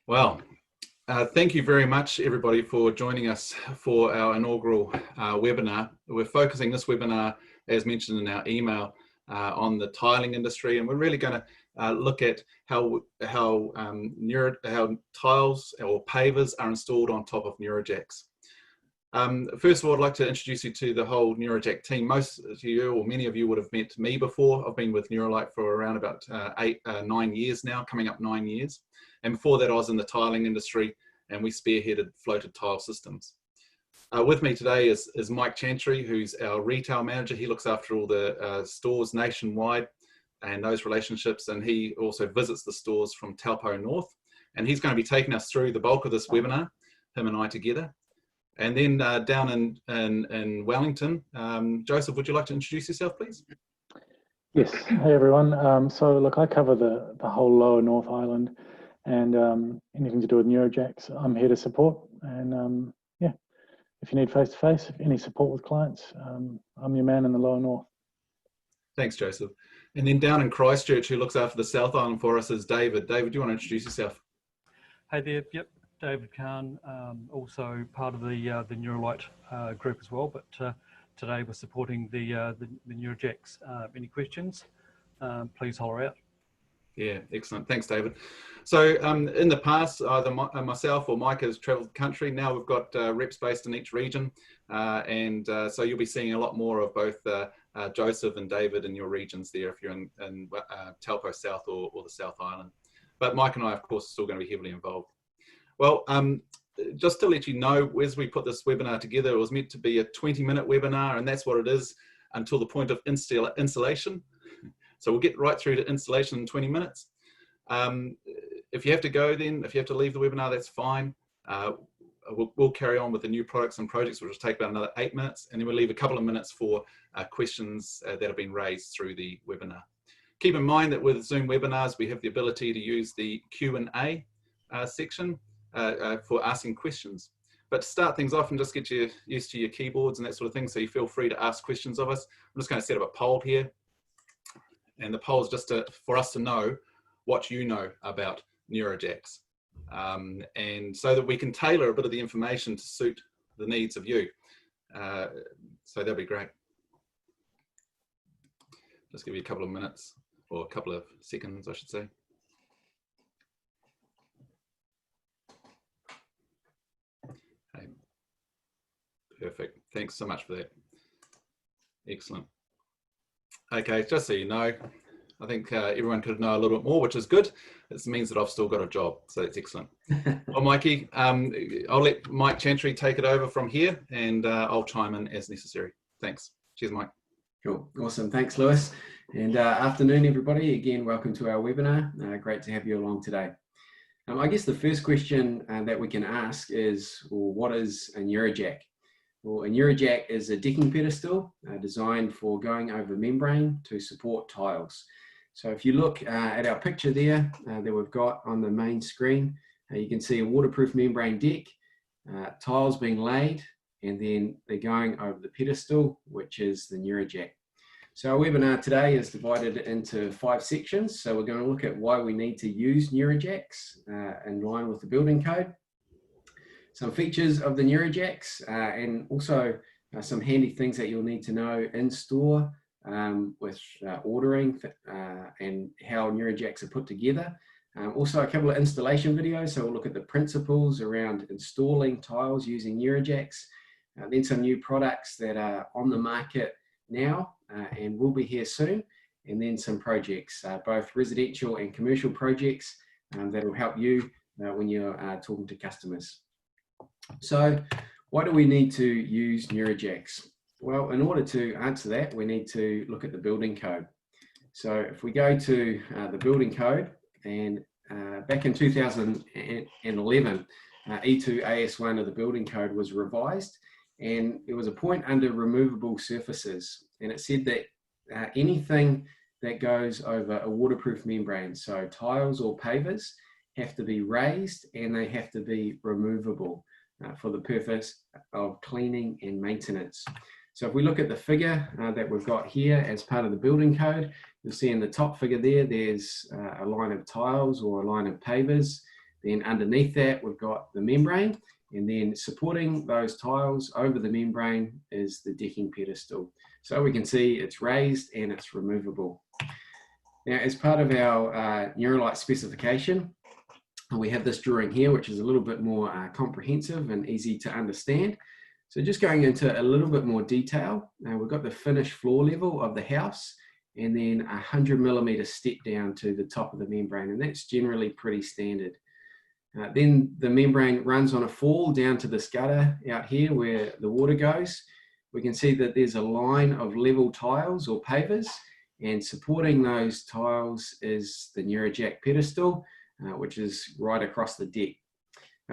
Well, thank you very much, everybody, for joining us for our inaugural webinar. We're focusing this webinar, as mentioned in our email, on the tiling industry, and we're really going to look at how tiles or pavers are installed on top of Nurajacks. First of all, I'd like to introduce you to the whole Nurajack team. Most of you, or many of you, would have met me before. I've been with Nuralight for around about 9 years now, coming up 9 years. And before that, I was in the tiling industry, and we spearheaded floated tile systems. With me today is Mike Chantry, who's our retail manager. He looks after all the stores nationwide and those relationships, and he also visits the stores from Taupo North. And he's going to be taking us through the bulk of this webinar, him and I together. And then down in Wellington, Joseph, would you like to introduce yourself, please? Yes. Hey, everyone. So, look, I cover the whole lower North Island and anything to do with Nurajacks. I'm here to support. And, yeah, if you need face-to-face, any support with clients, I'm your man in the lower North. Thanks, Joseph. And then down in Christchurch, who looks after the South Island for us, is David. David, do you want to introduce yourself? Hey there. Yep. David Kahn, also part of the Nuralight group as well, but today we're supporting the Nurajacks. Any questions, please holler out. Yeah, excellent. Thanks, David. So in the past, either myself or Mike has travelled the country. Now we've got reps based in each region, and so you'll be seeing a lot more of both Joseph and David in your regions there if you're in Taupo South or the South Island. But Mike and I, of course, are still going to be heavily involved. Well, just to let you know, as we put this webinar together, it was meant to be a 20-minute webinar, and that's what it is until the point of installation. So we'll get right through to installation in 20 minutes. If you have to go then, if you have to leave the webinar, that's fine. We'll carry on with the new products and projects, which will take about another 8 minutes, and then we'll leave a couple of minutes for questions that have been raised through the webinar. Keep in mind that with Zoom webinars, we have the ability to use the Q&A section for asking questions. But to start things off and just get you used to your keyboards and that sort of thing, so you feel free to ask questions of us. I'm just going to set up a poll here. And the poll is just for us to know what you know about Nurajacks. And so that we can tailor a bit of the information to suit the needs of you. So that'll be great. Just give you a couple of minutes, or a couple of seconds, I should say. Perfect. Thanks so much for that. Excellent. Okay, just so you know, I think everyone could know a little bit more, which is good. It means that I've still got a job, so that's excellent. Well, Mikey, I'll let Mike Chantry take it over from here, and I'll chime in as necessary. Thanks. Cheers, Mike. Cool. Awesome. Thanks, Lewis. And afternoon, everybody. Again, welcome to our webinar. Great to have you along today. I guess the first question that we can ask is, well, what is a Nurajack? Well, a Nurajack is a decking pedestal designed for going over membrane to support tiles. So if you look at our picture there that we've got on the main screen, you can see a waterproof membrane deck, tiles being laid, and then they're going over the pedestal, which is the Nurajack. So our webinar today is divided into 5 sections. So we're going to look at why we need to use Nurajacks in line with the building code, some features of the Nurajacks, and also some handy things that you'll need to know in store with ordering and how Nurajacks are put together. Also a couple of installation videos, so we'll look at the principles around installing tiles using Nurajacks, then some new products that are on the market now and will be here soon, and then some projects, both residential and commercial projects that will help you when you're talking to customers. So why do we need to use Nurajacks? Well, in order to answer that, we need to look at the building code. So if we go to the building code, and back in 2011, E2 AS1 of the building code was revised, and there was a point under removable surfaces, and it said that anything that goes over a waterproof membrane, so tiles or pavers, have to be raised and they have to be removable for the purpose of cleaning and maintenance. So if we look at the figure that we've got here as part of the building code, you'll see in the top figure there, there's a line of tiles or a line of pavers. Then underneath that, we've got the membrane, and then supporting those tiles over the membrane is the decking pedestal. So we can see it's raised and it's removable. Now, as part of our Nuralight specification, we have this drawing here, which is a little bit more comprehensive and easy to understand. So just going into a little bit more detail, we've got the finished floor level of the house, and then a 100mm step down to the top of the membrane, and that's generally pretty standard. Then the membrane runs on a fall down to this gutter out here where the water goes. We can see that there's a line of level tiles or pavers, and supporting those tiles is the Nurajack pedestal, which is right across the deck.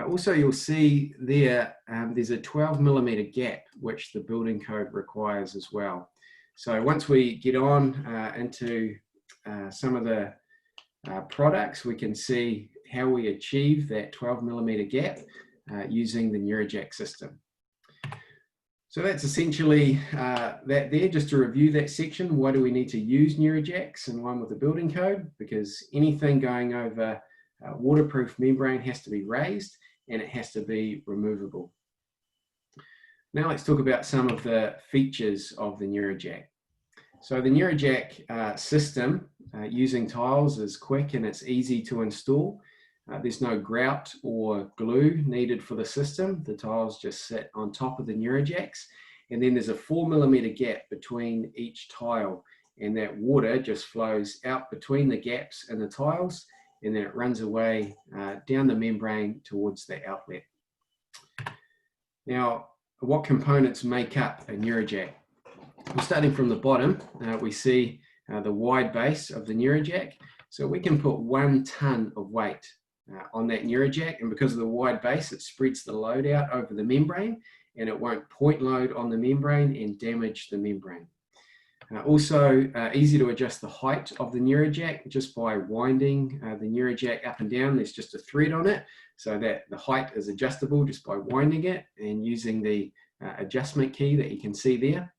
Also, you'll see there, there's a 12mm gap, which the building code requires as well. So once we get on into some of the products, we can see how we achieve that 12mm gap using the Nurajack system. So that's essentially that there. Just to review that section, why do we need to use Nurajacks in line with the building code? Because anything going over waterproof membrane has to be raised and it has to be removable. Now let's talk about some of the features of the Nurajack. So the Nurajack system using tiles is quick and it's easy to install. There's no grout or glue needed for the system. The tiles just sit on top of the Nurajacks, and then there's a 4mm gap between each tile, and that water just flows out between the gaps in the tiles, and then it runs away down the membrane towards the outlet. Now, what components make up a Nurajack? Well, starting from the bottom, we see the wide base of the Nurajack. So we can put 1 ton of weight on that Nurajack, and because of the wide base, it spreads the load out over the membrane, and it won't point load on the membrane and damage the membrane. Also, easy to adjust the height of the Nurajack just by winding the Nurajack up and down. There's just a thread on it, so that the height is adjustable just by winding it and using the adjustment key that you can see there.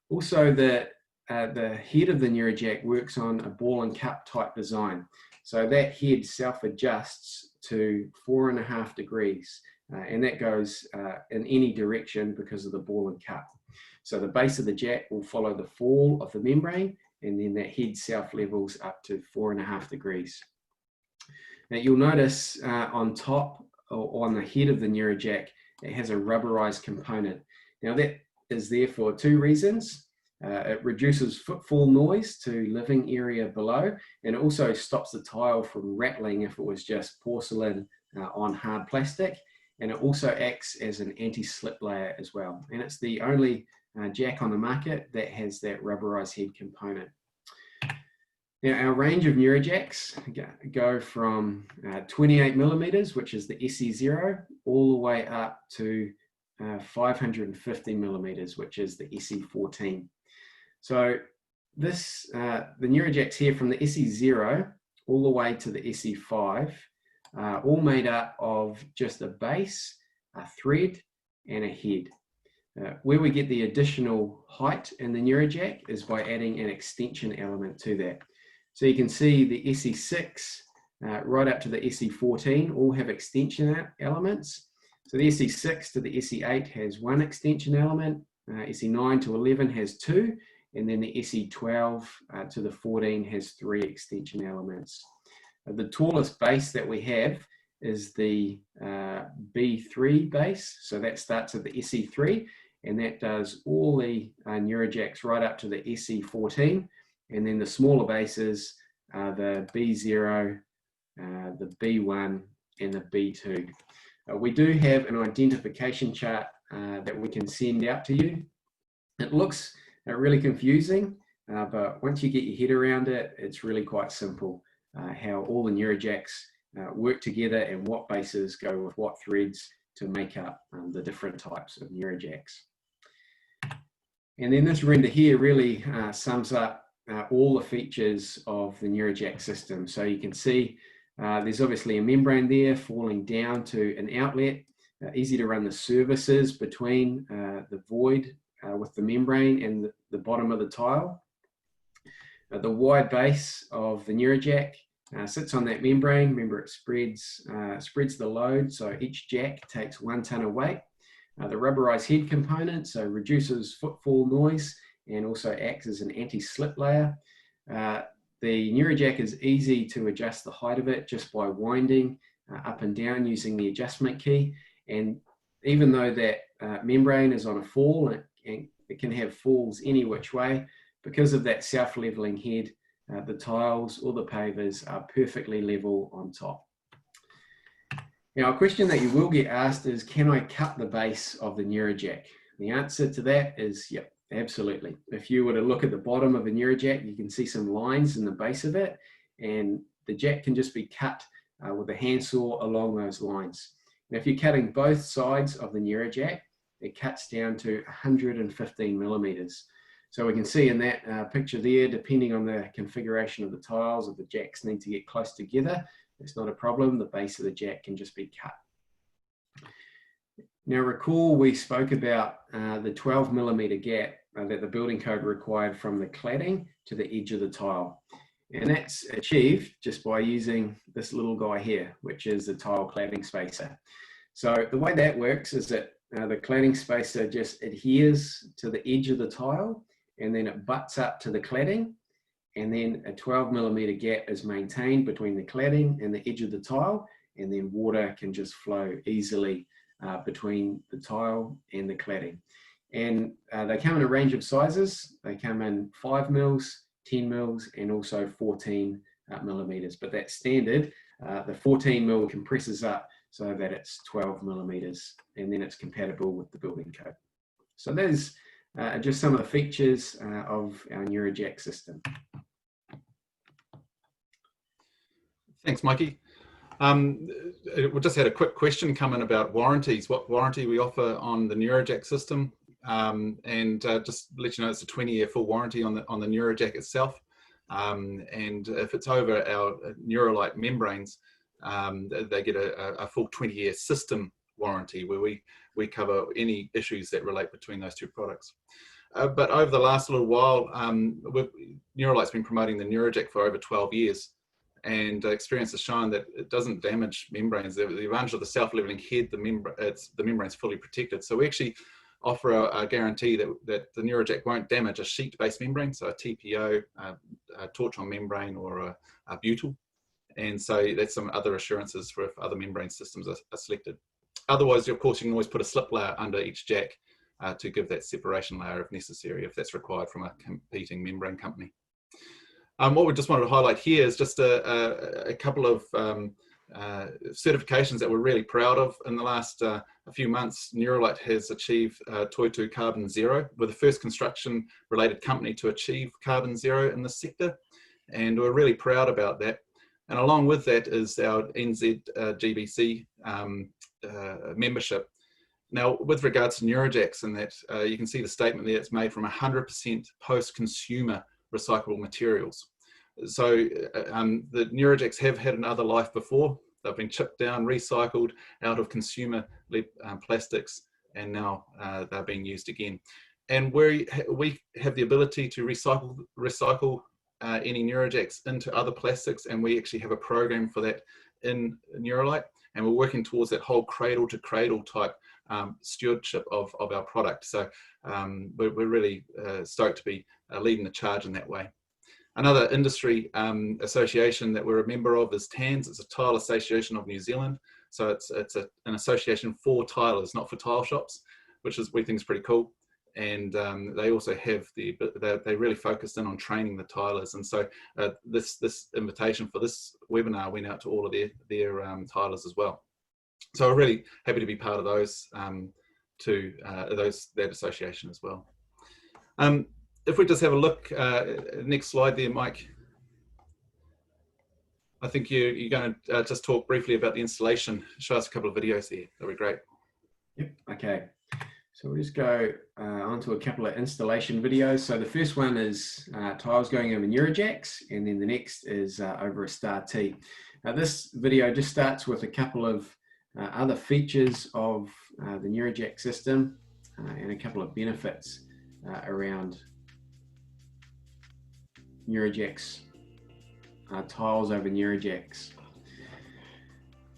Also, the head of the Nurajack works on a ball and cup type design. So that head self-adjusts to 4.5 degrees, and that goes in any direction because of the ball and cup. So the base of the jack will follow the fall of the membrane, and then that head self-levels up to 4.5 degrees. Now you'll notice on top, or on the head of the Nurajack, it has a rubberized component. Now that is there for 2 reasons. It reduces footfall noise to living area below, and it also stops the tile from rattling if it was just porcelain on hard plastic, and it also acts as an anti-slip layer as well. And it's the only jack on the market that has that rubberized head component. Now our range of Nurajacks go from 28mm, which is the SE0, all the way up to 550mm, which is the SE14. So this, the Nurajacks here from the SE0 all the way to the SE5, all made up of just a base, a thread, and a head. Where we get the additional height in the Nurajack is by adding an extension element to that. So you can see the SE6 right up to the SE14 all have extension elements. So the SE6 to the SE8 has 1 extension element, SE9 to 11 has 2, and then the SE12 to the 14 has 3 extension elements. The tallest base that we have is the B3 base, so that starts at the SE3, and that does all the Nurajacks right up to the SE14, and then the smaller bases are the B0, the B1, and the B2. We do have an identification chart that we can send out to you. It looks really confusing, but once you get your head around it, it's really quite simple how all the Nurajacks work together and what bases go with what threads to make up the different types of Nurajacks. And then this render here really sums up all the features of the Nurajack system. So you can see there's obviously a membrane there falling down to an outlet, easy to run the services between the void with the membrane and the bottom of the tile. The wide base of the Nurajack sits on that membrane. Remember, it spreads the load, so each jack takes 1 ton of weight. The rubberized head component, so reduces footfall noise and also acts as an anti-slip layer. The Nurajack is easy to adjust the height of it just by winding up and down using the adjustment key. And even though that membrane is on a fall and it can have falls any which way, because of that self-leveling head, the tiles or the pavers are perfectly level on top. Now, a question that you will get asked is, can I cut the base of the Nurajack? The answer to that is, yep, absolutely. If you were to look at the bottom of a Nurajack, you can see some lines in the base of it, and the jack can just be cut with a handsaw along those lines. And if you're cutting both sides of the Nurajack, it cuts down to 115 millimeters. So we can see in that picture there, depending on the configuration of the tiles, if the jacks need to get close together, it's not a problem. The base of the jack can just be cut. Now recall we spoke about the 12 millimeter gap that the building code required from the cladding to the edge of the tile. And that's achieved just by using this little guy here, which is the tile cladding spacer. So the way that works is that the cladding spacer just adheres to the edge of the tile, and then it butts up to the cladding, and then a 12 millimeter gap is maintained between the cladding and the edge of the tile, and then water can just flow easily between the tile and the cladding. And they come in a range of sizes. They come in 5 mils, 10 mils, and also 14 millimeters. But that's standard. The 14 mil compresses up so that it's 12 millimeters, and then it's compatible with the building code. So there's just some of the features of our Nurajack system. Thanks, Mikey. We just had a quick question come in about warranties, what warranty we offer on the Nurajack system. Just let you know, it's a 20-year full warranty on the Nurajack itself. And if it's over our Nuralite membranes, they get a full 20-year system warranty where we cover any issues that relate between those two products. But over the last little while, Nuralite's been promoting the Nurajack for over 12 years. And experience has shown that it doesn't damage membranes. The advantage of the self-leveling head, the membrane's fully protected. So we actually offer a guarantee that the Nurajack won't damage a sheet-based membrane, so a TPO, a torch-on membrane, or a butyl. And so that's some other assurances for if other membrane systems are selected. Otherwise, of course, you can always put a slip layer under each jack to give that separation layer if necessary, if that's required from a competing membrane company. What we just wanted to highlight here is just a couple of certifications that we're really proud of. In the last a few months, Nuralite has achieved Toitū Carbon Zero. We're the first construction-related company to achieve Carbon Zero in this sector, and we're really proud about that. And along with that is our NZGBC membership. Now, with regards to Nurajacks, and that you can see the statement there, it's made from 100% post-consumer recyclable materials. So the Nurajacks have had another life before. They've been chipped down, recycled out of consumer plastics, and now they're being used again. And we have the ability to recycle any Nurajacks into other plastics, and we actually have a program for that in Nuralite, and we're working towards that whole cradle to cradle type stewardship of our product. So we're really stoked to be leading the charge in that way. Another industry association that we're a member of is TANS. It's a Tile Association of New Zealand. So it's an association for tilers, not for tile shops, which we think is pretty cool. And they also have they really focused in on training the tilers. And so this invitation for this webinar went out to all of their tilers as well. So we're really happy to be part of those that association as well. If we just have a look, next slide there, Mike. I think you're going to just talk briefly about the installation. Show us a couple of videos there. That'd be great. Yep. Okay. So we'll just go onto a couple of installation videos. So the first one is tiles going over Nurajacks, and then the next is over a Star T. Now this video just starts with a couple of other features of the Nurajack system and a couple of benefits around Nurajacks tiles over Nurajacks.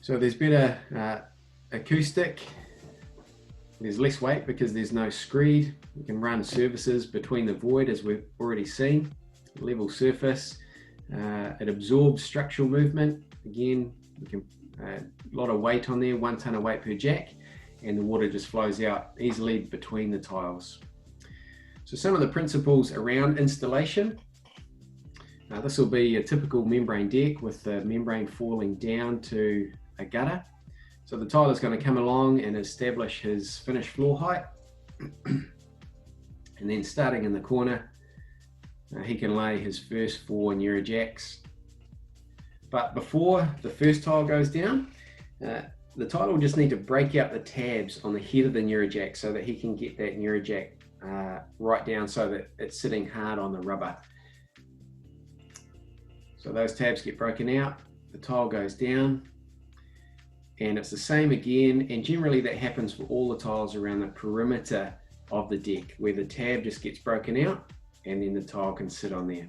So there's better acoustic, there's less weight because there's no screed. You can run surfaces between the void as we've already seen, level surface. It absorbs structural movement. Again, we can a lot of weight on there, 1 ton of weight per jack, and the water just flows out easily between the tiles. So some of the principles around installation. This will be a typical membrane deck with the membrane falling down to a gutter. So the tiler is going to come along and establish his finished floor height. And then starting in the corner, he can lay his first 4 Nurajacks. But before the first tile goes down, the tiler will just need to break out the tabs on the head of the Nurajack so that he can get that Nurajack right down so that it's sitting hard on the rubber. So those tabs get broken out, the tile goes down, and it's the same again, and generally that happens for all the tiles around the perimeter of the deck, where the tab just gets broken out and then the tile can sit on there.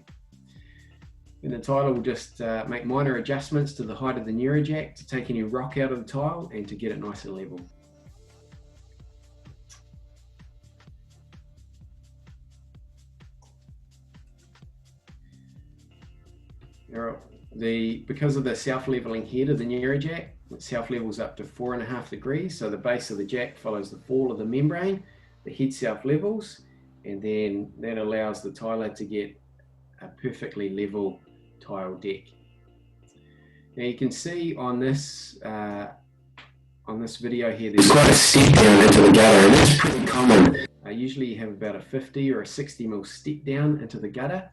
And the tiler will just make minor adjustments to the height of the Nurajack to take any rock out of the tile and to get it nice and level. Because of the self-leveling head of the Nurajack, it self-levels up to 4.5 degrees, so the base of the jack follows the fall of the membrane, the head self-levels, and then that allows the tiler to get a perfectly level tile deck. Now you can see on this video here, there's quite a step down into the gutter, and that's pretty common. Usually you have about a 50 or a 60 mil step down into the gutter.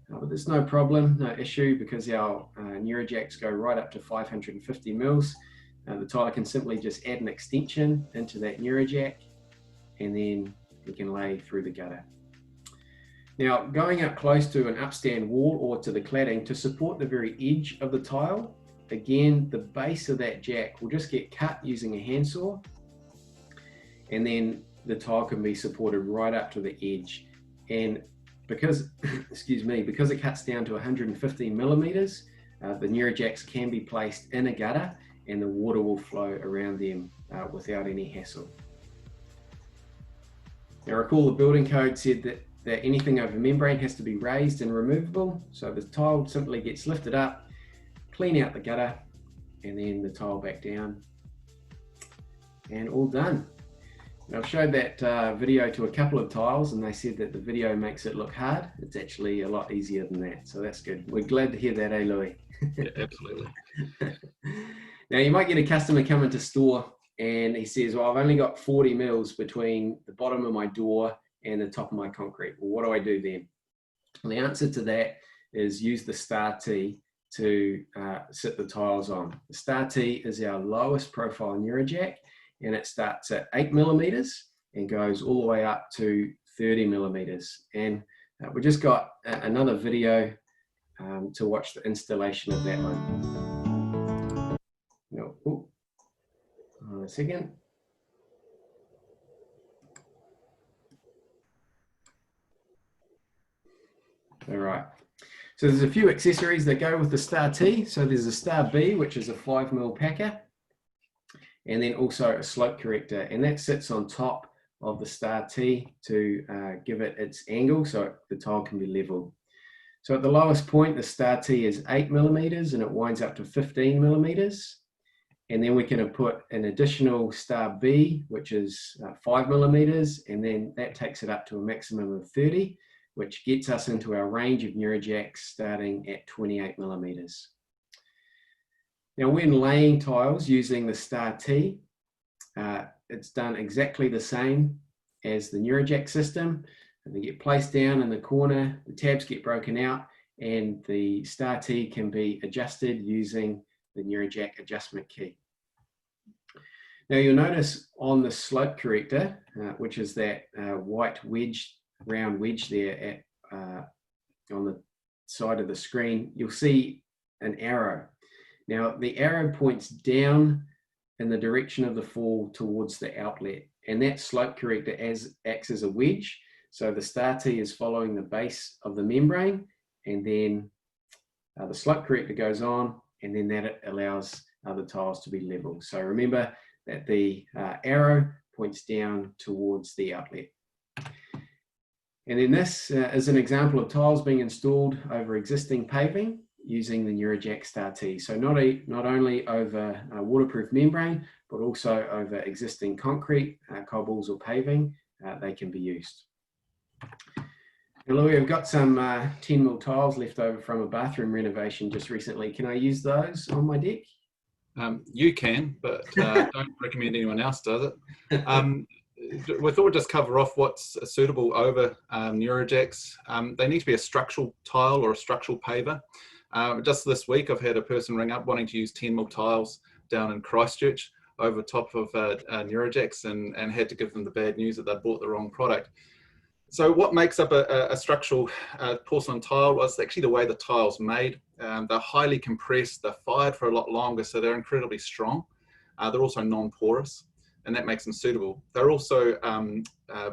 But there's no problem, no issue, because our Nurajacks go right up to 550 mils. The tiler can simply just add an extension into that Nurajack, and then we can lay through the gutter. Now, going up close to an upstand wall or to the cladding to support the very edge of the tile, again, the base of that jack will just get cut using a handsaw, and then the tile can be supported right up to the edge. And because, excuse me, because it cuts down to 115 millimeters, the Nurajacks can be placed in a gutter and the water will flow around them without any hassle. Now recall the building code said that anything over membrane has to be raised and removable. So the tile simply gets lifted up, clean out the gutter, and then the tile back down, and all done. And I've showed that video to a couple of tiles and they said that the video makes it look hard. It's actually a lot easier than that, so that's good. We're glad to hear that, eh, Louis? Yeah, absolutely. Now you might get a customer come into store and he says, well, I've only got 40 mils between the bottom of my door and the top of my concrete. Well, what do I do then? Well, the answer to that is use the Star T to sit the tiles on. The Star T is our lowest profile Nurajack, and it starts at 8 millimeters and goes all the way up to 30 millimeters. And we just got another video to watch the installation of that one. No, hold on a second. All right. So there's a few accessories that go with the Star T. So there's a Star B, which is a 5 mil packer, and then also a slope corrector, and that sits on top of the Star T to give it its angle so the tile can be level. So at the lowest point, the Star T is 8 millimeters and it winds up to 15 millimeters. And then we can put an additional Star B, which is 5 millimeters, and then that takes it up to a maximum of 30, which gets us into our range of Nurajacks starting at 28 millimeters. Now, when laying tiles using the Star T, it's done exactly the same as the Nurajack system. They get placed down in the corner, the tabs get broken out, and the Star T can be adjusted using the Nurajack adjustment key. Now, you'll notice on the slope corrector, which is that white wedge, round wedge there on the side of the screen, you'll see an arrow. Now, the arrow points down in the direction of the fall towards the outlet, and that slope corrector acts as a wedge. So the Star T is following the base of the membrane, and then the slope corrector goes on, and then that allows the tiles to be level. So remember that the arrow points down towards the outlet. And then this is an example of tiles being installed over existing paving using the Nurajack Star T. So not only over a waterproof membrane, but also over existing concrete, cobbles or paving, they can be used. Now, Louis, I've got some 10mm tiles left over from a bathroom renovation just recently. Can I use those on my deck? You can, but don't recommend anyone else does it. We thought we'd just cover off what's suitable over Nurajacks. They need to be a structural tile or a structural paver. Just this week, I've had a person ring up wanting to use 10mm tiles down in Christchurch over top of Nurajacks, and had to give them the bad news that they'd bought the wrong product. So what makes up a structural porcelain tile was actually the way the tile's made. They're highly compressed, they're fired for a lot longer, so they're incredibly strong. They're also non-porous, and that makes them suitable. They're also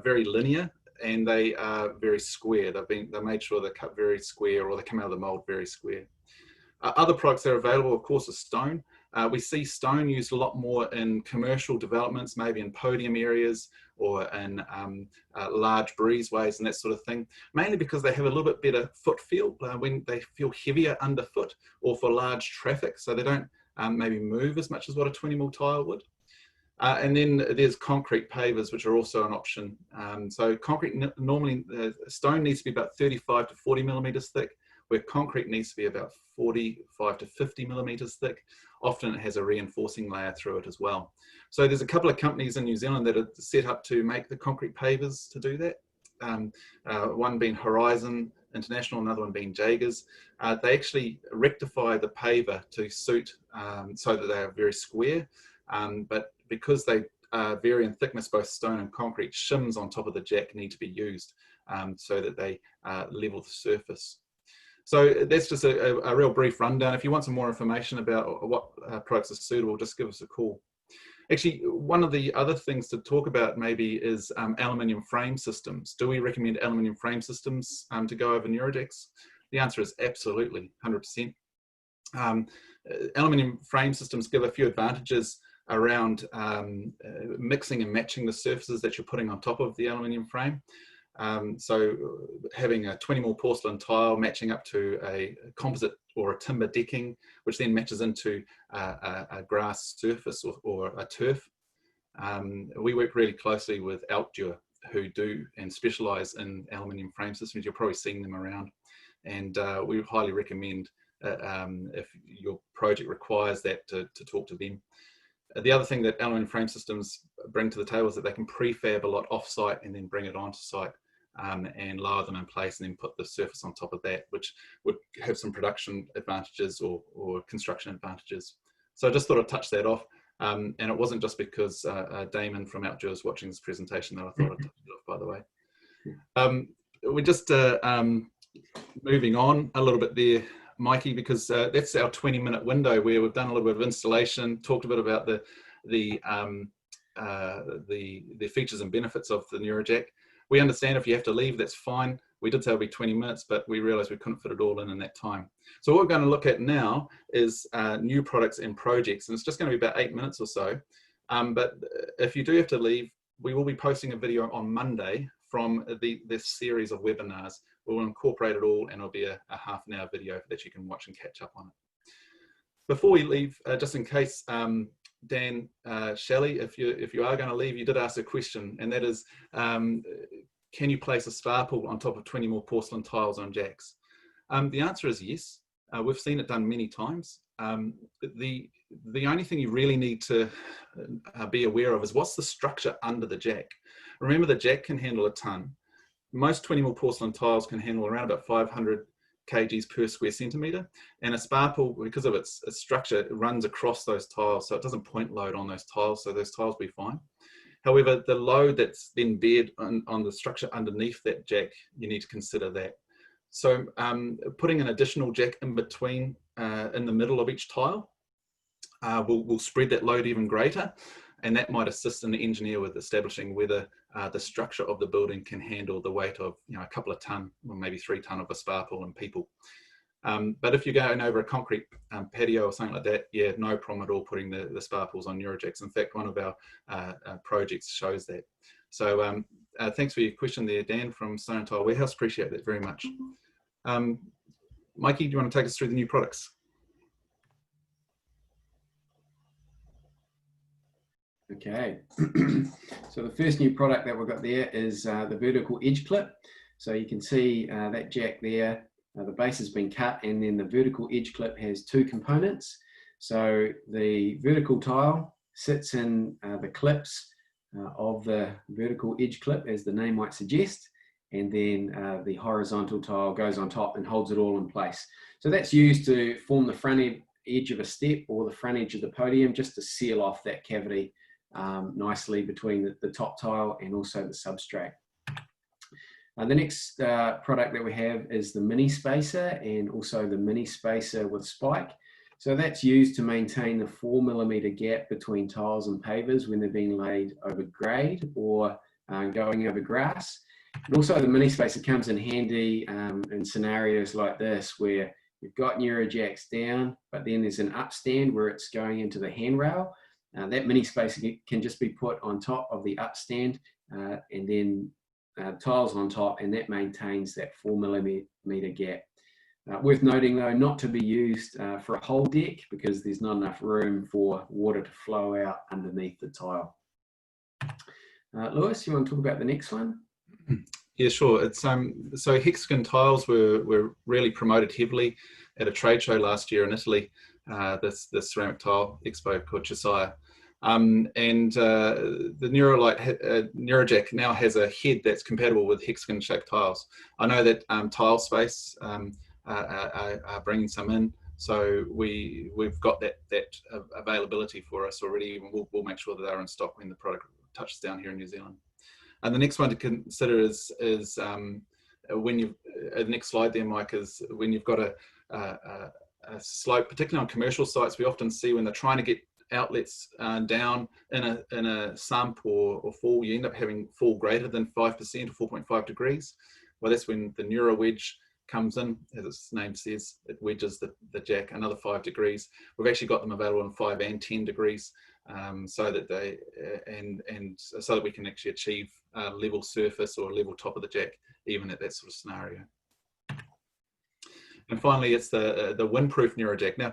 very linear, and they are very square. They made sure they're cut very square, or they come out of the mold very square. Other products that are available, of course, are stone. We see stone used a lot more in commercial developments, maybe in podium areas or in large breezeways and that sort of thing, mainly because they have a little bit better foot feel when they feel heavier underfoot, or for large traffic, so they don't maybe move as much as what a 20mm tile would. And then there's concrete pavers, which are also an option. So concrete, normally stone needs to be about 35 to 40mm thick, where concrete needs to be about 45 to 50mm thick. Often it has a reinforcing layer through it as well. So there's a couple of companies in New Zealand that are set up to make the concrete pavers to do that. One being Horizon International, another one being Jaegers. They actually rectify the paver to suit so that they are very square, but because they vary in thickness, both stone and concrete, shims on top of the jack need to be used so that they level the surface. So that's just a real brief rundown. If you want some more information about what products are suitable, just give us a call. Actually, one of the other things to talk about maybe is aluminium frame systems. Do we recommend aluminium frame systems to go over Nurajacks? The answer is absolutely, 100%. Aluminium frame systems give a few advantages around mixing and matching the surfaces that you're putting on top of the aluminium frame. So having a 20mm porcelain tile matching up to a composite or a timber decking, which then matches into a grass surface or a turf. We work really closely with Outdoor, who do and specialise in aluminium frame systems. You're probably seeing them around, and we highly recommend if your project requires that to talk to them. The other thing that aluminium frame systems bring to the table is that they can prefab a lot off-site and then bring it onto site and lower them in place and then put the surface on top of that, which would have some production advantages or construction advantages. So I just thought I'd touch that off. And it wasn't just because Damon from Outdoor is watching this presentation that I thought I'd touch it off, by the way. We're just moving on a little bit there, Mikey, because that's our 20-minute window where we've done a little bit of installation, talked a bit about the features and benefits of the Nurajack. We understand if you have to leave, that's fine. We did say it'll be 20 minutes, but we realized we couldn't fit it all in that time. So what we're going to look at now is new products and projects, and it's just going to be about 8 minutes or so. But if you do have to leave, we will be posting a video on Monday from this series of webinars. We'll incorporate it all, and it'll be a half-an-hour video that you can watch and catch up on it. Before we leave, just in case, Dan, Shelley, if you are going to leave, you did ask a question, and that is, can you place a sparkle on top of 20mm porcelain tiles on jacks? The answer is yes. We've seen it done many times. The only thing you really need to be aware of is what's the structure under the jack. Remember, the jack can handle a ton. Most 20mm porcelain tiles can handle around about 500 kgs per square centimetre, and a sparkle, because of its structure, it runs across those tiles, so it doesn't point load on those tiles, so those tiles will be fine. However, the load that's then bared on the structure underneath that jack, you need to consider that. So putting an additional jack in between, in the middle of each tile, will spread that load even greater, and that might assist an engineer with establishing whether the structure of the building can handle the weight of a couple of tonne or maybe 3 tonne of a sparkle and people. But if you're going over a concrete patio or something like that, yeah, no problem at all putting the spar pools on Nurajacks. In fact, one of our projects shows that. So thanks for your question there, Dan from Stone Tile Warehouse. Appreciate that very much. Mikey, do you want to take us through the new products? Okay, so the first new product that we've got there is the vertical edge clip. So you can see that jack there, the base has been cut, and then the vertical edge clip has two components. So the vertical tile sits in the clips of the vertical edge clip, as the name might suggest, and then the horizontal tile goes on top and holds it all in place. So that's used to form the front edge of a step or the front edge of the podium, just to seal off that cavity nicely between the top tile and also the substrate. The next product that we have is the mini spacer, and also the mini spacer with spike. So that's used to maintain the 4mm gap between tiles and pavers when they're being laid over grade or going over grass. And also the mini spacer comes in handy in scenarios like this, where you've got Nurajacks down, but then there's an upstand where it's going into the handrail. That mini spacer can just be put on top of the upstand and then tiles on top, and that maintains that 4mm gap. Worth noting though, not to be used for a whole deck, because there's not enough room for water to flow out underneath the tile. Lewis, you want to talk about the next one? Yeah, sure. It's so hexagon tiles were really promoted heavily at a trade show last year in Italy. This ceramic tile expo called Chisaya. The Nurajack now has a head that's compatible with hexagon shaped tiles. I know that Tile Space are bringing some in, so we've got that availability for us already, and we'll make sure that they're in stock when the product touches down here in New Zealand. And the next one to consider is when you the next slide there, Mike, is when you've got a slope, particularly on commercial sites. We often see when they're trying to get outlets down in a sump or fall, you end up having fall greater than 5% or 4.5 degrees. Well, that's when the Nura wedge comes in, as its name says, it wedges the jack another 5 degrees. We've actually got them available in 5 and 10 degrees, so that they so that we can actually achieve level surface or level top of the jack, even at that sort of scenario. And finally, it's the windproof Nurajack. Now,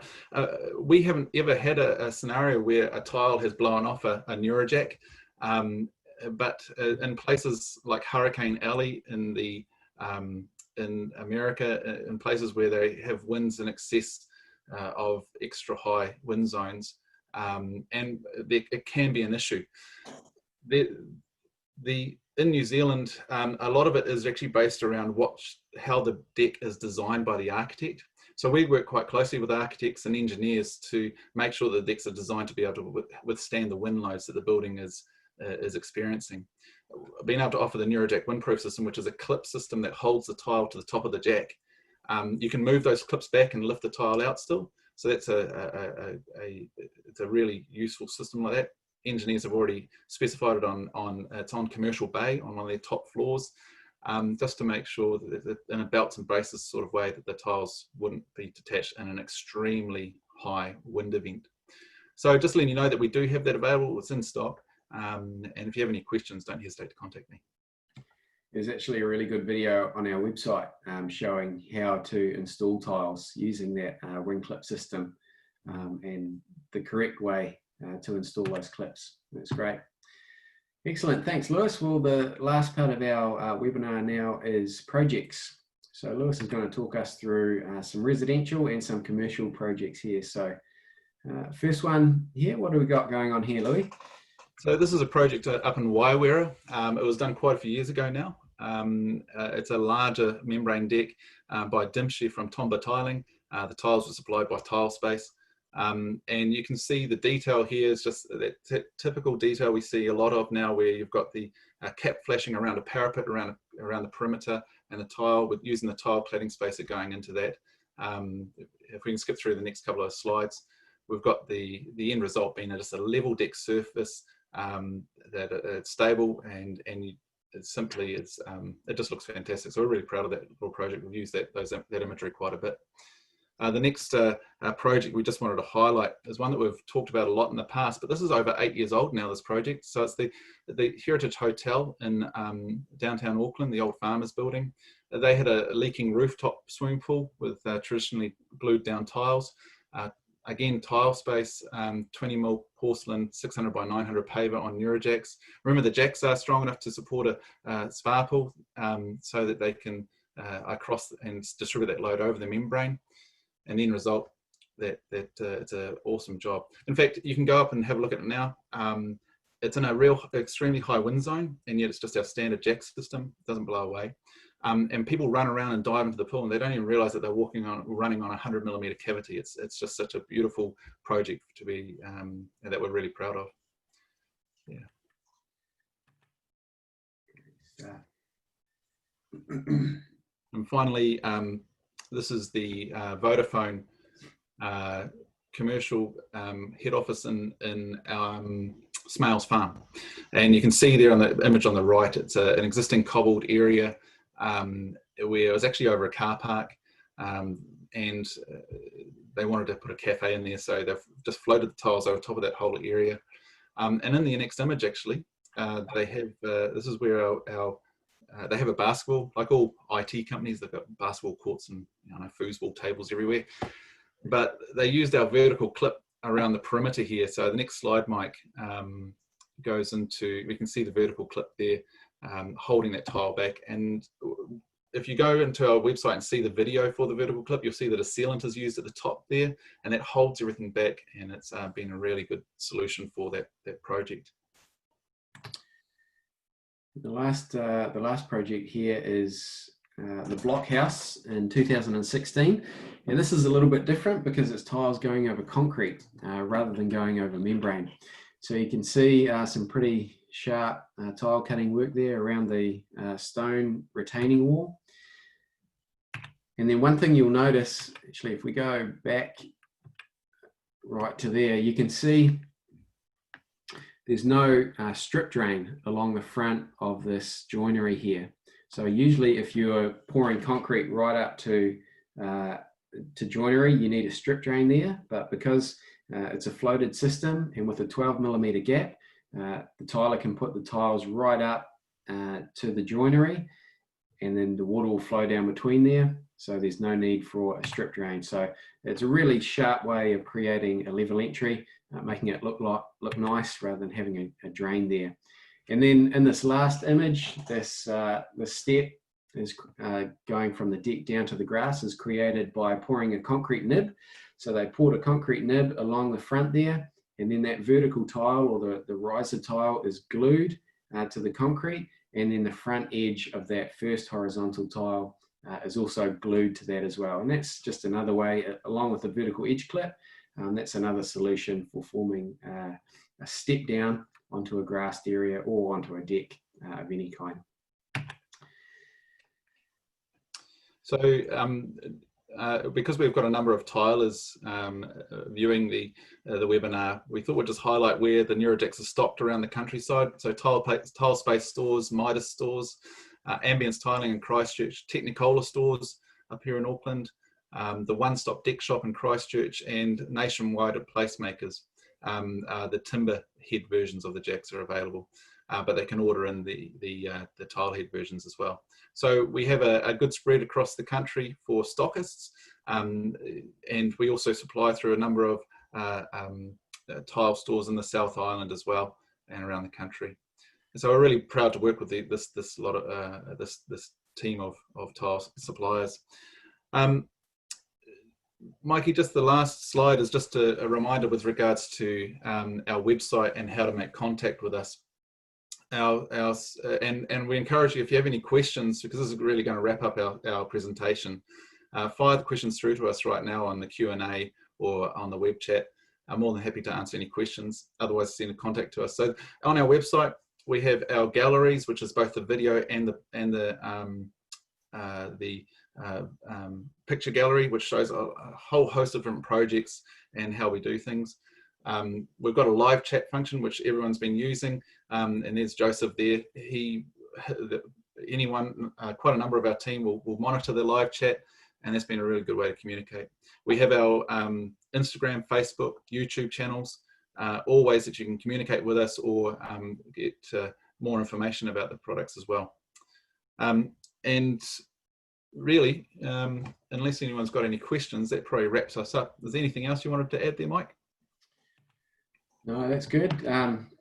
we haven't ever had a scenario where a tile has blown off a Nurajack, but in places like Hurricane Alley in America, in places where they have winds in excess of extra high wind zones, and it can be an issue. In New Zealand, a lot of it is actually based around how the deck is designed by the architect. So we work quite closely with architects and engineers to make sure the decks are designed to be able to withstand the wind loads that the building is experiencing. Being able to offer the Nurajack windproof system, which is a clip system that holds the tile to the top of the jack, you can move those clips back and lift the tile out still. So that's it's a really useful system like that. Engineers have already specified it it's on Commercial Bay on one of their top floors, just to make sure that in a belts and braces sort of way that the tiles wouldn't be detached in an extremely high wind event. So just letting you know that we do have that available, it's in stock, and if you have any questions, don't hesitate to contact me. There's actually a really good video on our website showing how to install tiles using that wind clip system and the correct way to install those clips. That's great. Excellent, thanks Lewis. Well, the last part of our webinar now is projects. So Lewis is going to talk us through some residential and some commercial projects here. So first one here, what do we got going on here, Louis? So this is a project up in Waiwera. It was done quite a few years ago now. It's a larger membrane deck by Dimshi from Tomba Tiling. The tiles were supplied by Tile Space. And you can see the detail here is just that typical detail we see a lot of now, where you've got the cap flashing around a parapet around the perimeter, and the tile with using the tile cladding spacer going into that. If we can skip through the next couple of slides, we've got the end result being just a level deck surface that it's stable and it just looks fantastic. So we're really proud of that little project. We've used that imagery quite a bit. The next project we just wanted to highlight is one that we've talked about a lot in the past, but this is over 8 years old now, this project. So it's the Heritage Hotel in downtown Auckland, the old Farmers Building. They had a leaking rooftop swimming pool with traditionally glued down tiles. Again, tile space, 20mm porcelain, 600 by 900 paver on Nurajacks. Remember, the jacks are strong enough to support a spa pool so that they can cross and distribute that load over the membrane. And the end result, it's an awesome job. In fact, you can go up and have a look at it now. It's in a real extremely high wind zone, and yet it's just our standard jack system. It doesn't blow away. And people run around and dive into the pool, and they don't even realize that they're running on a 100mm cavity. It's just such a beautiful project to be, that we're really proud of. Yeah. And finally, this is the Vodafone commercial head office in Smales Farm. And you can see there on the image on the right, it's an existing cobbled area where it was actually over a car park, and they wanted to put a cafe in there, so they've just floated the tiles over top of that whole area. And in the next image, actually, they have, this is where they have a basketball, like all IT companies, they've got basketball courts and foosball tables everywhere. But they used our vertical clip around the perimeter here. So the next slide, Mike, goes into, we can see the vertical clip there, holding that tile back. And if you go into our website and see the video for the vertical clip, you'll see that a sealant is used at the top there, and that holds everything back, and it's been a really good solution for that project. The last project here is the block house in 2016, and this is a little bit different because it's tiles going over concrete rather than going over membrane. So you can see some pretty sharp tile cutting work there around the stone retaining wall. And then one thing you'll notice, actually, if we go back right to there, you can see there's no strip drain along the front of this joinery here. So usually if you're pouring concrete right up to joinery, you need a strip drain there, but because it's a floated system and with a 12mm gap, the tiler can put the tiles right up to the joinery, and then the water will flow down between there. So there's no need for a strip drain. So it's a really sharp way of creating a level entry, making it look nice rather than having a drain there. And then in this last image, this step is going from the deck down to the grass is created by pouring a concrete nib. So they poured a concrete nib along the front there, and then that vertical tile or the riser tile is glued to the concrete, and then the front edge of that first horizontal tile is also glued to that as well. And that's just another way, along with the vertical edge clip, that's another solution for forming a step down onto a grassed area or onto a deck of any kind. So because we've got a number of tilers viewing the webinar, we thought we'd just highlight where the Nurajacks are stocked around the countryside. So tile space stores, Midas stores, Ambience Tiling in Christchurch, Technicola stores up here in Auckland, the One Stop Deck Shop in Christchurch, and nationwide at Placemakers. The timber head versions of the jacks are available, but they can order in the tile head versions as well. So we have a good spread across the country for stockists, and we also supply through a number of tile stores in the South Island as well and around the country. And so we're really proud to work with this team of tile suppliers. Mikey, just the last slide is just a reminder with regards to our website and how to make contact with us. And we encourage you, if you have any questions, because this is really going to wrap up our presentation, fire the questions through to us right now on the Q&A or on the web chat. I'm more than happy to answer any questions. Otherwise, send a contact to us. So on our website, we have our galleries, which is both the video and the picture gallery, which shows a whole host of different projects and how we do things. We've got a live chat function, which everyone's been using, and there's Joseph there. Quite a number of our team will monitor the live chat and that's been a really good way to communicate. We have our Instagram, Facebook, YouTube channels, all ways that you can communicate with us or get more information about the products as well. And really, unless anyone's got any questions, that probably wraps us up. Is there anything else you wanted to add there, Mike? No, that's good.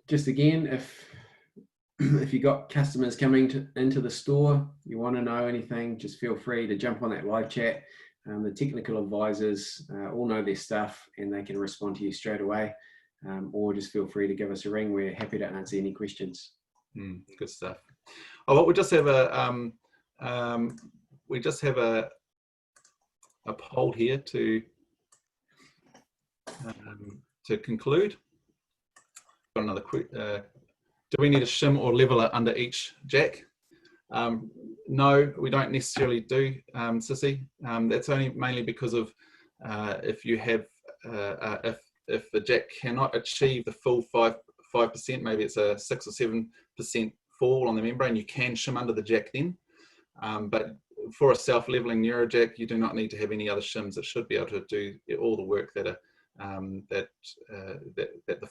Just again, if you got customers coming into the store, you want to know anything, just feel free to jump on that live chat. The technical advisors all know their stuff and they can respond to you straight away, or just feel free to give us a ring. We're happy to answer any questions. Good stuff. Oh, well, we just have a poll here to conclude. Got another quick. Do we need a shim or leveler under each jack? No, we don't necessarily do, Sissy. That's only mainly because of if you have if the jack cannot achieve the full 5%, maybe it's a 6 or 7% fall on the membrane, you can shim under the jack then. But for a self-leveling Nurajack, you do not need to have any other shims. It should be able to do all the work that the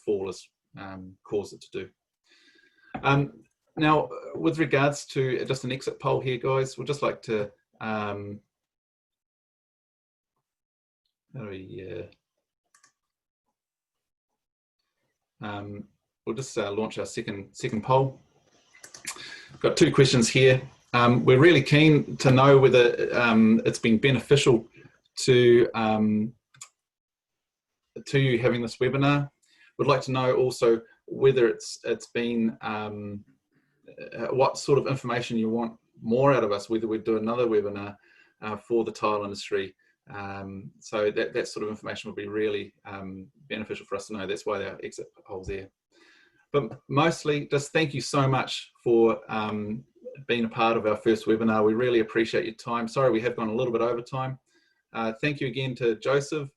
fall has caused it to do. Now, with regards to just an exit poll here, guys, we'd just like to we'll just launch our second poll. Got 2 questions here. We're really keen to know whether it's been beneficial to you having this webinar. We'd like to know also whether it's been what sort of information you want more out of us, whether we do another webinar for the tile industry. So that sort of information would be really beneficial for us to know. That's why our exit poll's there. But mostly, just thank you so much for being a part of our first webinar. We really appreciate your time. Sorry, we have gone a little bit over time. Thank you again to Joseph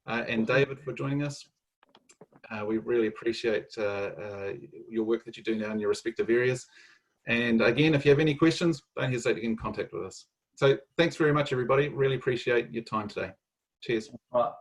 and David for joining us. We really appreciate your work that you do now in your respective areas. And again, if you have any questions, don't hesitate to get in contact with us. So thanks very much, everybody. Really appreciate your time today. Cheers. All right.